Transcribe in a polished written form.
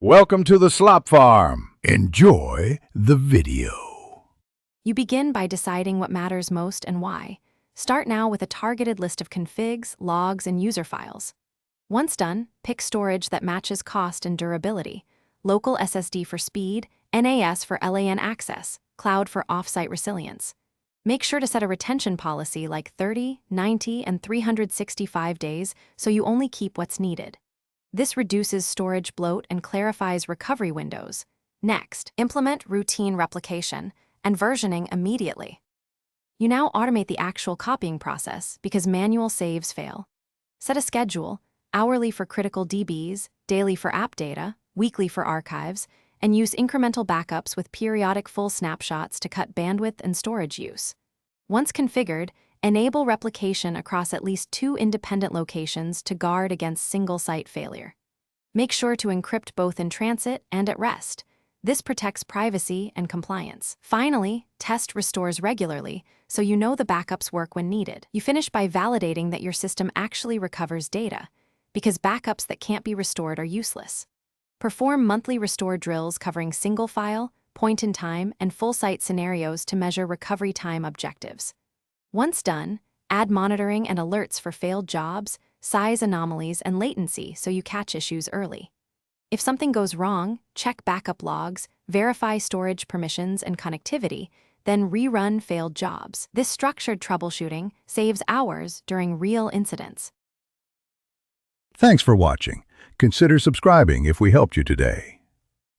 Welcome to the Slop Farm. Enjoy the video. You begin by deciding what matters most and why. Start now with a targeted list of configs, logs, and user files. Once done, pick storage that matches cost and durability. Local SSD for speed, NAS for LAN access, cloud for off-site resilience. Make sure to set a retention policy like 30, 90, and 365 days so you only keep what's needed. This reduces storage bloat and clarifies recovery windows. Next, implement routine replication and versioning immediately. You now automate the actual copying process because manual saves fail. Set a schedule, hourly for critical DBs, daily for app data, weekly for archives, and use incremental backups with periodic full snapshots to cut bandwidth and storage use. Once configured, enable replication across at least 2 independent locations to guard against single-site failure. Make sure to encrypt both in transit and at rest. This protects privacy and compliance. Finally, test restores regularly, so you know the backups work when needed. You finish by validating that your system actually recovers data, because backups that can't be restored are useless. Perform monthly restore drills covering single file, point-in-time, and full-site scenarios to measure recovery time objectives. Once done, add monitoring and alerts for failed jobs, size anomalies, and latency so you catch issues early. If something goes wrong, check backup logs, verify storage permissions and connectivity, then rerun failed jobs. This structured troubleshooting saves hours during real incidents. Thanks for watching. Consider subscribing if we helped you today.